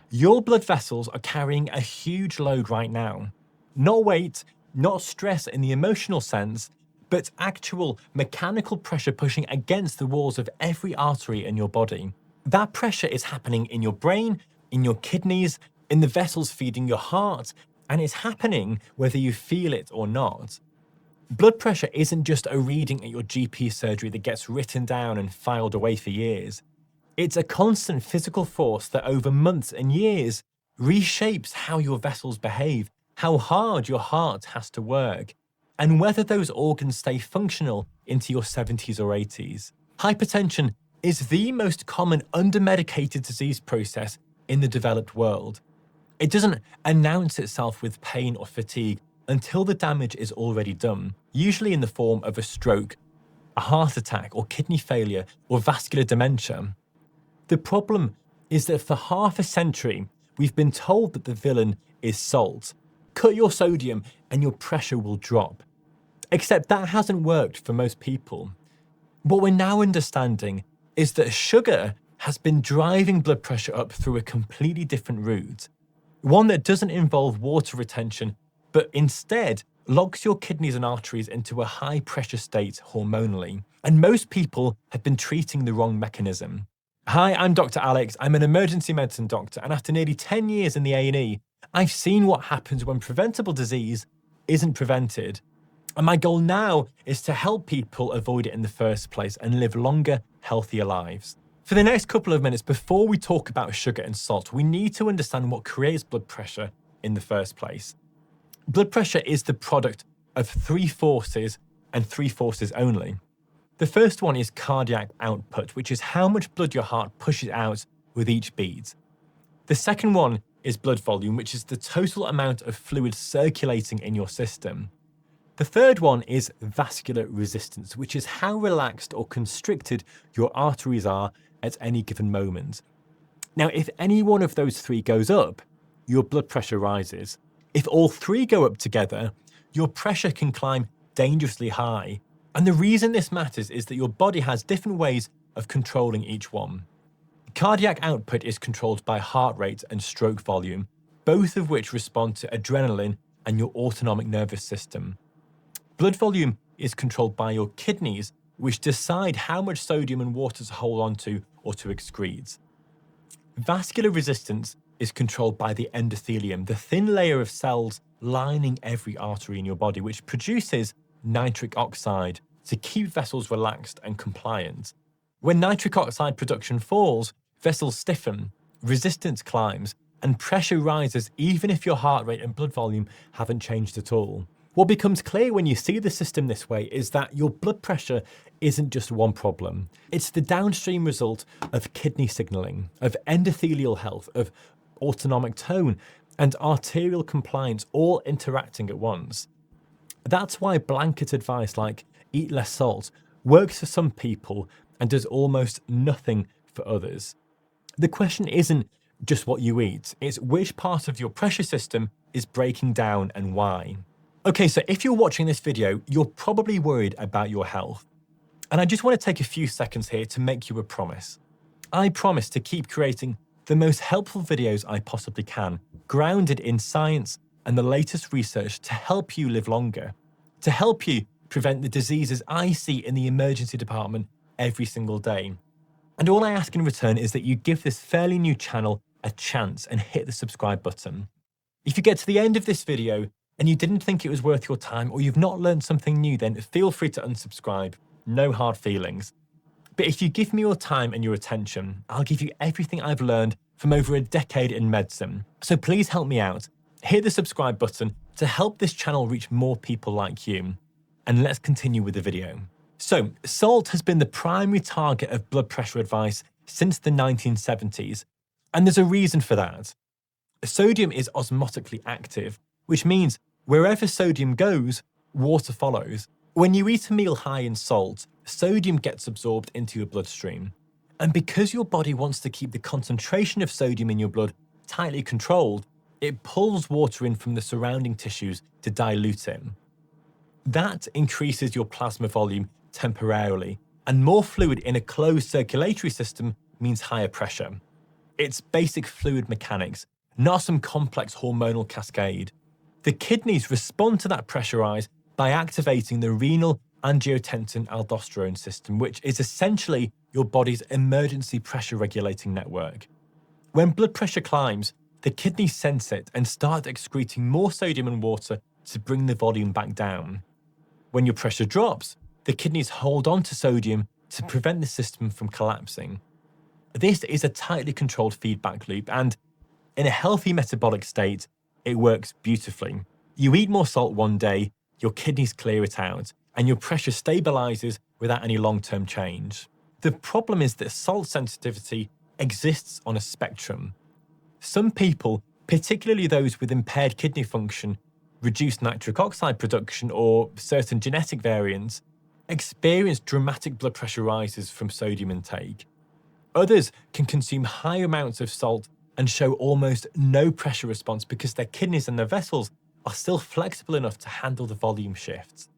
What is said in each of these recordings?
Your blood vessels are carrying a huge load right now. Not weight, not stress in the emotional sense, but actual mechanical pressure pushing against the walls of every artery in your body. That pressure is happening in your brain, in your kidneys, in the vessels feeding your heart, and it's happening whether you feel it or not. Blood pressure isn't just a reading at your GP surgery that gets written down and filed away for years. It's a constant physical force that over months and years reshapes how your vessels behave, how hard your heart has to work, and whether those organs stay functional into your 70s or 80s. Hypertension is the most common undermedicated disease process in the developed world. It doesn't announce itself with pain or fatigue until the damage is already done, usually in the form of a stroke, a heart attack, or kidney failure, or vascular dementia. The problem is that for half a century, we've been told that the villain is salt. Cut your sodium and your pressure will drop. Except that hasn't worked for most people. What we're now understanding is that sugar has been driving blood pressure up through a completely different route. One that doesn't involve water retention, but instead locks your kidneys and arteries into a high pressure state hormonally. And most people have been treating the wrong mechanism. Hi, I'm Dr. Alex. I'm an emergency medicine doctor, and after nearly 10 years in the A&E, I've seen what happens when preventable disease isn't prevented. And my goal now is to help people avoid it in the first place and live longer, healthier lives. For the next couple of minutes, before we talk about sugar and salt, we need to understand what creates blood pressure in the first place. Blood pressure is the product of three forces and three forces only. The first one is cardiac output, which is how much blood your heart pushes out with each beat. The second one is blood volume, which is the total amount of fluid circulating in your system. The third one is vascular resistance, which is how relaxed or constricted your arteries are at any given moment. Now, if any one of those three goes up, your blood pressure rises. If all three go up together, your pressure can climb dangerously high. And the reason this matters is that your body has different ways of controlling each one. Cardiac output is controlled by heart rate and stroke volume, both of which respond to adrenaline and your autonomic nervous system. Blood volume is controlled by your kidneys, which decide how much sodium and water to hold onto or to excrete. Vascular resistance is controlled by the endothelium, the thin layer of cells lining every artery in your body, which produces nitric oxide to keep vessels relaxed and compliant. When nitric oxide production falls, vessels stiffen, resistance climbs, and pressure rises even if your heart rate and blood volume haven't changed at all. What becomes clear when you see the system this way is that your blood pressure isn't just one problem. It's the downstream result of kidney signaling, of endothelial health, of autonomic tone, and arterial compliance all interacting at once. That's why blanket advice like eat less salt works for some people and does almost nothing for others. The question isn't just what you eat, it's which part of your pressure system is breaking down and why. Okay, so if you're watching this video, you're probably worried about your health. And I just want to take a few seconds here to make you a promise. I promise to keep creating the most helpful videos I possibly can, grounded in science and the latest research to help you live longer, to help you prevent the diseases I see in the emergency department every single day. And all I ask in return is that you give this fairly new channel a chance and hit the subscribe button. If you get to the end of this video and you didn't think it was worth your time or you've not learned something new, then feel free to unsubscribe. No hard feelings. But if you give me your time and your attention, I'll give you everything I've learned from over a decade in medicine. So please help me out. Hit the subscribe button to help this channel reach more people like you. And let's continue with the video. So, salt has been the primary target of blood pressure advice since the 1970s. And there's a reason for that. Sodium is osmotically active, which means wherever sodium goes, water follows. When you eat a meal high in salt, sodium gets absorbed into your bloodstream. And because your body wants to keep the concentration of sodium in your blood tightly controlled, it pulls water in from the surrounding tissues to dilute it. That increases your plasma volume temporarily, and more fluid in a closed circulatory system means higher pressure. It's basic fluid mechanics, not some complex hormonal cascade. The kidneys respond to that pressure rise by activating the renal angiotensin-aldosterone system, which is essentially your body's emergency pressure regulating network. When blood pressure climbs, the kidneys sense it and start excreting more sodium and water to bring the volume back down. When your pressure drops, the kidneys hold on to sodium to prevent the system from collapsing. This is a tightly controlled feedback loop, and in a healthy metabolic state, it works beautifully. You eat more salt one day, your kidneys clear it out, and your pressure stabilizes without any long-term change. The problem is that salt sensitivity exists on a spectrum. Some people, particularly those with impaired kidney function, reduced nitric oxide production, or certain genetic variants, experience dramatic blood pressure rises from sodium intake. Others can consume high amounts of salt and show almost no pressure response because their kidneys and their vessels are still flexible enough to handle the volume shifts.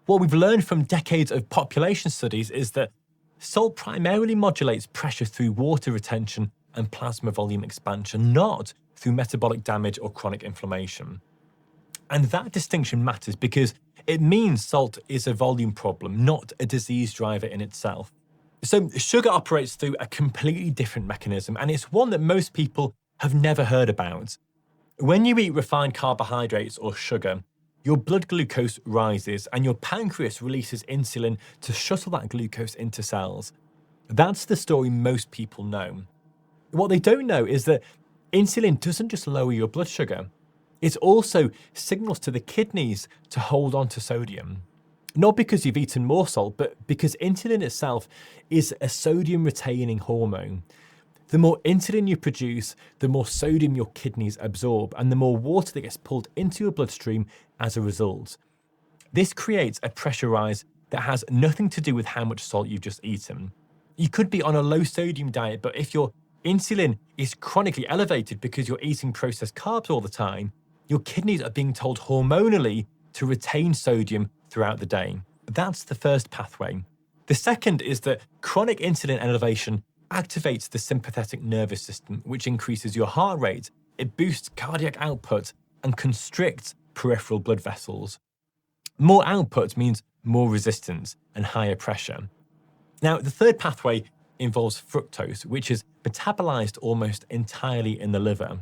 What we've learned from decades of population studies is that salt primarily modulates pressure through water retention and plasma volume expansion, not through metabolic damage or chronic inflammation. And that distinction matters because it means salt is a volume problem, not a disease driver in itself. So sugar operates through a completely different mechanism, and it's one that most people have never heard about. When you eat refined carbohydrates or sugar, your blood glucose rises and your pancreas releases insulin to shuttle that glucose into cells. That's the story most people know. What they don't know is that insulin doesn't just lower your blood sugar, it also signals to the kidneys to hold on to sodium. Not because you've eaten more salt, but because insulin itself is a sodium-retaining hormone. The more insulin you produce, the more sodium your kidneys absorb, and the more water that gets pulled into your bloodstream as a result. This creates a pressure rise that has nothing to do with how much salt you've just eaten. You could be on a low-sodium diet, but if your insulin is chronically elevated because you're eating processed carbs all the time, your kidneys are being told hormonally to retain sodium throughout the day. That's the first pathway. The second is that chronic insulin elevation activates the sympathetic nervous system, which increases your heart rate, it boosts cardiac output, and constricts peripheral blood vessels. More output means more resistance and higher pressure. Now, the third pathway involves fructose, which is metabolized almost entirely in the liver.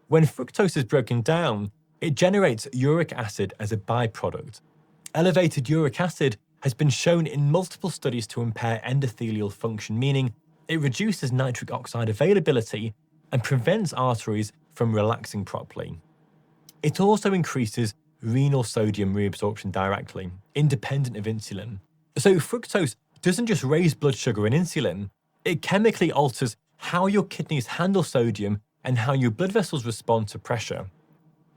When fructose is broken down, it generates uric acid as a byproduct. Elevated uric acid has been shown in multiple studies to impair endothelial function, meaning it reduces nitric oxide availability and prevents arteries from relaxing properly. It also increases renal sodium reabsorption directly, independent of insulin. So fructose doesn't just raise blood sugar and insulin, it chemically alters how your kidneys handle sodium and how your blood vessels respond to pressure.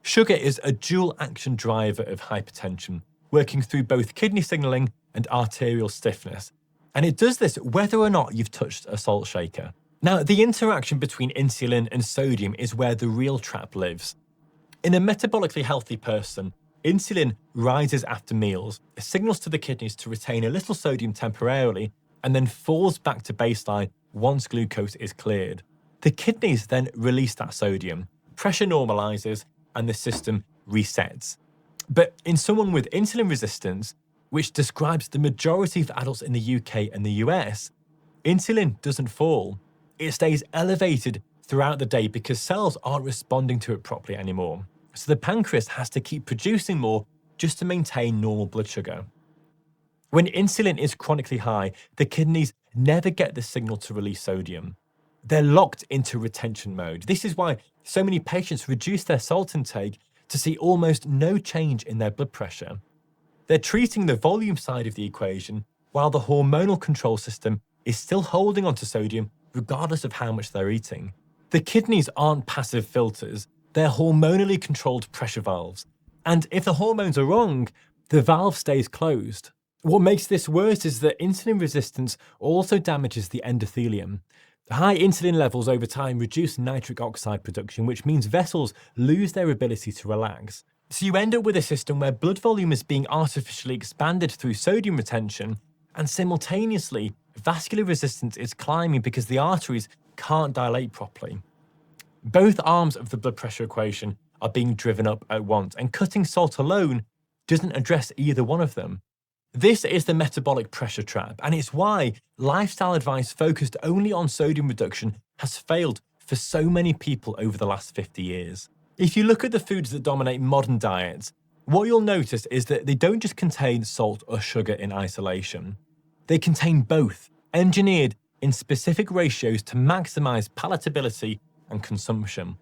Sugar is a dual-action driver of hypertension, working through both kidney signaling and arterial stiffness. And it does this whether or not you've touched a salt shaker. Now, the interaction between insulin and sodium is where the real trap lives. In a metabolically healthy person, insulin rises after meals, signals to the kidneys to retain a little sodium temporarily, and then falls back to baseline once glucose is cleared. The kidneys then release that sodium, pressure normalizes, and the system resets. But in someone with insulin resistance, which describes the majority of adults in the UK and the US, insulin doesn't fall. It stays elevated throughout the day because cells aren't responding to it properly anymore. So the pancreas has to keep producing more just to maintain normal blood sugar. When insulin is chronically high, the kidneys never get the signal to release sodium. They're locked into retention mode. This is why so many patients reduce their salt intake to see almost no change in their blood pressure. They're treating the volume side of the equation while the hormonal control system is still holding onto sodium regardless of how much they're eating. The kidneys aren't passive filters, they're hormonally controlled pressure valves. And if the hormones are wrong, the valve stays closed. What makes this worse is that insulin resistance also damages the endothelium. High insulin levels over time reduce nitric oxide production, which means vessels lose their ability to relax. So you end up with a system where blood volume is being artificially expanded through sodium retention, and simultaneously, vascular resistance is climbing because the arteries can't dilate properly. Both arms of the blood pressure equation are being driven up at once, and cutting salt alone doesn't address either one of them. This is the metabolic pressure trap, and it's why lifestyle advice focused only on sodium reduction has failed for so many people over the last 50 years. If you look at the foods that dominate modern diets, what you'll notice is that they don't just contain salt or sugar in isolation. They contain both, engineered in specific ratios to maximize palatability and consumption.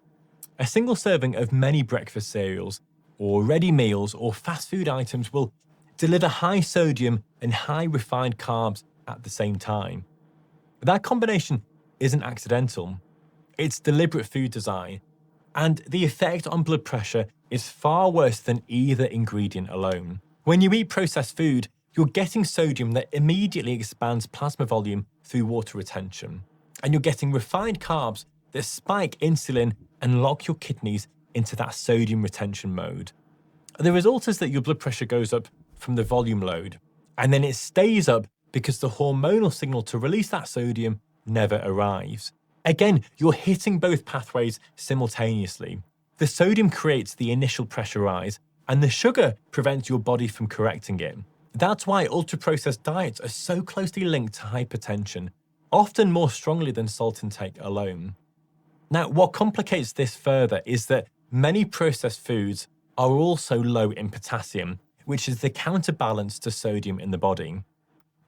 A single serving of many breakfast cereals, or ready meals, or fast food items will deliver high sodium and high refined carbs at the same time. That combination isn't accidental. It's deliberate food design, and the effect on blood pressure is far worse than either ingredient alone. When you eat processed food, you're getting sodium that immediately expands plasma volume through water retention, and you're getting refined carbs that spike insulin and lock your kidneys into that sodium retention mode. The result is that your blood pressure goes up from the volume load, and then it stays up because the hormonal signal to release that sodium never arrives. Again, you're hitting both pathways simultaneously. The sodium creates the initial pressure rise, and the sugar prevents your body from correcting it. That's why ultra-processed diets are so closely linked to hypertension, often more strongly than salt intake alone. Now, what complicates this further is that many processed foods are also low in potassium, which is the counterbalance to sodium in the body.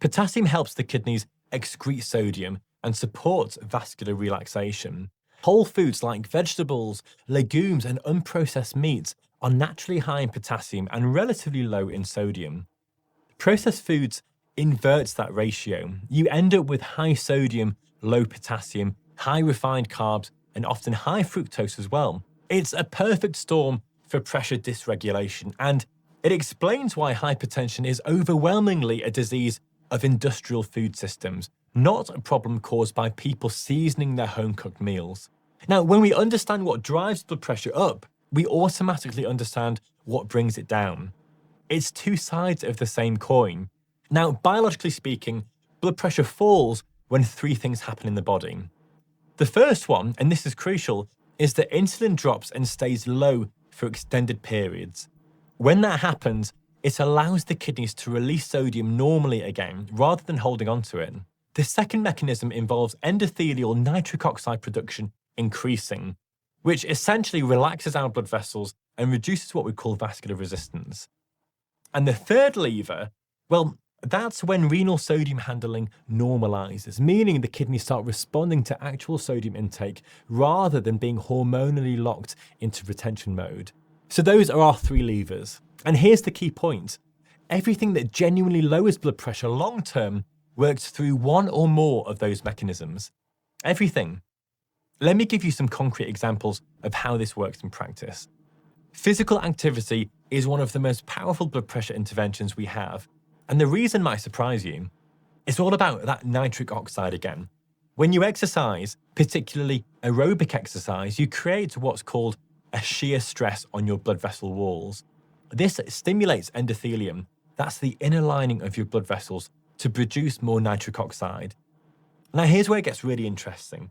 Potassium helps the kidneys excrete sodium and supports vascular relaxation. Whole foods like vegetables, legumes, and unprocessed meats are naturally high in potassium and relatively low in sodium. Processed foods inverts that ratio. You end up with high sodium, low potassium, high refined carbs, and often high fructose as well. It's a perfect storm for pressure dysregulation, and it explains why hypertension is overwhelmingly a disease of industrial food systems, not a problem caused by people seasoning their home-cooked meals. Now, when we understand what drives blood pressure up, we automatically understand what brings it down. It's two sides of the same coin. Now, biologically speaking, blood pressure falls when three things happen in the body. The first one, and this is crucial, is that insulin drops and stays low for extended periods. When that happens, it allows the kidneys to release sodium normally again, rather than holding onto it. The second mechanism involves endothelial nitric oxide production increasing, which essentially relaxes our blood vessels and reduces what we call vascular resistance. And the third lever, well, that's when renal sodium handling normalizes, meaning the kidneys start responding to actual sodium intake rather than being hormonally locked into retention mode. So those are our three levers. And here's the key point. Everything that genuinely lowers blood pressure long-term works through one or more of those mechanisms. Everything. Let me give you some concrete examples of how this works in practice. Physical activity is one of the most powerful blood pressure interventions we have. And the reason might surprise you. It's all about that nitric oxide again. When you exercise, particularly aerobic exercise, you create what's called a shear stress on your blood vessel walls. This stimulates endothelium, that's the inner lining of your blood vessels, to produce more nitric oxide. Now here's where it gets really interesting.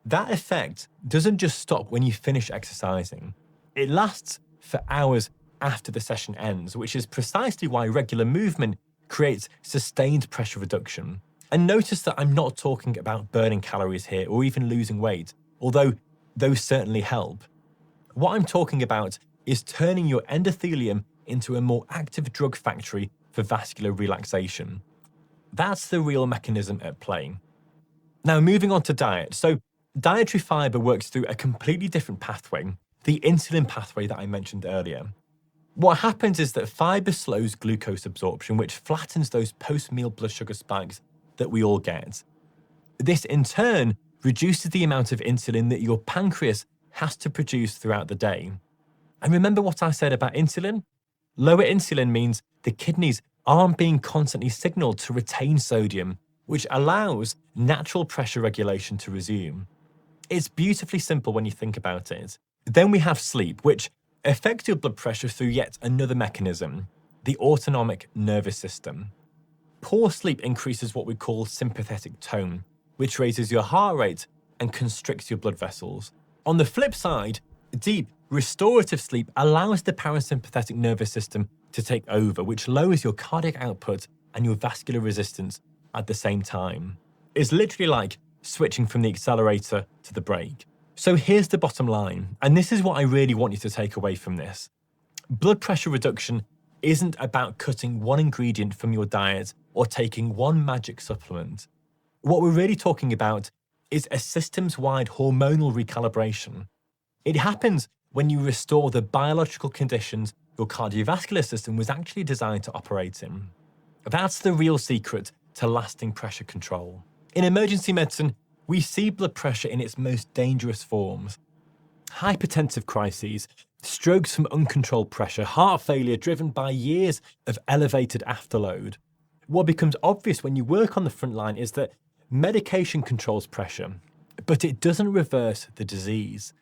That effect doesn't just stop when you finish exercising. It lasts for hours after the session ends, which is precisely why regular movement creates sustained pressure reduction. And notice that I'm not talking about burning calories here or even losing weight, although those certainly help. What I'm talking about is turning your endothelium into a more active drug factory for vascular relaxation. That's the real mechanism at play. Now, moving on to diet. So, dietary fiber works through a completely different pathway, the insulin pathway that I mentioned earlier. What happens is that fiber slows glucose absorption, which flattens those post-meal blood sugar spikes that we all get. This, in turn, reduces the amount of insulin that your pancreas has to produce throughout the day. And remember what I said about insulin? Lower insulin means the kidneys aren't being constantly signaled to retain sodium, which allows natural pressure regulation to resume. It's beautifully simple when you think about it. Then we have sleep, which affects your blood pressure through yet another mechanism, the autonomic nervous system. Poor sleep increases what we call sympathetic tone, which raises your heart rate and constricts your blood vessels. On the flip side, deep, restorative sleep allows the parasympathetic nervous system to take over, which lowers your cardiac output and your vascular resistance at the same time. It's literally like switching from the accelerator to the brake. So here's the bottom line, and this is what I really want you to take away from this. Blood pressure reduction isn't about cutting one ingredient from your diet or taking one magic supplement. What we're really talking about is a systems-wide hormonal recalibration. It happens when you restore the biological conditions your cardiovascular system was actually designed to operate in. That's the real secret to lasting pressure control. In emergency medicine, we see blood pressure in its most dangerous forms. Hypertensive crises, strokes from uncontrolled pressure, heart failure driven by years of elevated afterload. What becomes obvious when you work on the front line is that medication controls pressure, but it doesn't reverse the disease.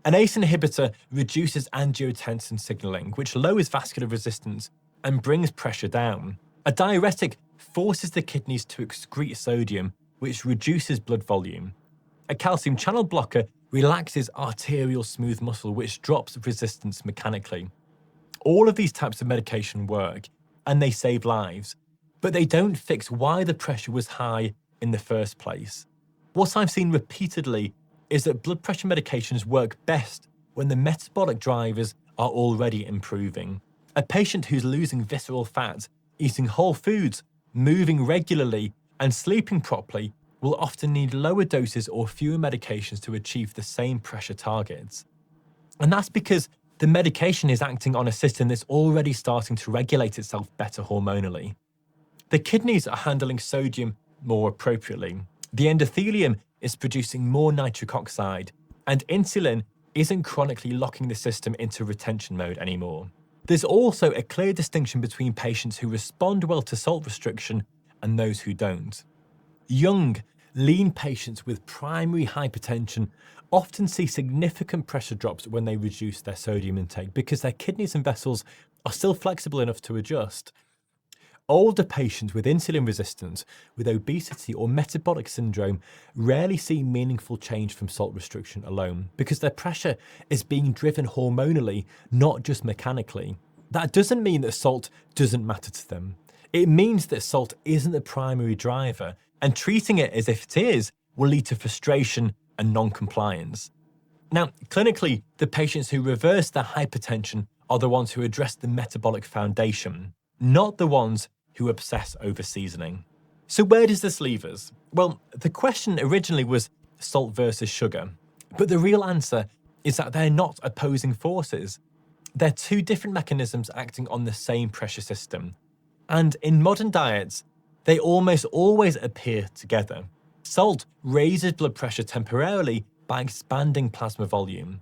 An ACE inhibitor reduces angiotensin signaling, which lowers vascular resistance and brings pressure down. A diuretic forces the kidneys to excrete sodium, which reduces blood volume. A calcium channel blocker relaxes arterial smooth muscle, which drops resistance mechanically. All of these types of medication work, and they save lives, but they don't fix why the pressure was high in the first place. What I've seen repeatedly is that blood pressure medications work best when the metabolic drivers are already improving. A patient who's losing visceral fat, eating whole foods, moving regularly, and sleeping properly will often need lower doses or fewer medications to achieve the same pressure targets. And that's because the medication is acting on a system that's already starting to regulate itself better hormonally. The kidneys are handling sodium more appropriately. The endothelium is producing more nitric oxide, and insulin isn't chronically locking the system into retention mode anymore. There's also a clear distinction between patients who respond well to salt restriction and those who don't. Young, lean patients with primary hypertension often see significant pressure drops when they reduce their sodium intake because their kidneys and vessels are still flexible enough to adjust. Older patients with insulin resistance, with obesity or metabolic syndrome rarely see meaningful change from salt restriction alone because their pressure is being driven hormonally, not just mechanically. That doesn't mean that salt doesn't matter to them. It means that salt isn't the primary driver, and treating it as if it is will lead to frustration and non-compliance. Now, clinically, the patients who reverse their hypertension are the ones who address the metabolic foundation, not the ones who obsess over seasoning. So where does this leave us? Well, the question originally was salt versus sugar, but the real answer is that they're not opposing forces. They're two different mechanisms acting on the same pressure system. And in modern diets, they almost always appear together. Salt raises blood pressure temporarily by expanding plasma volume,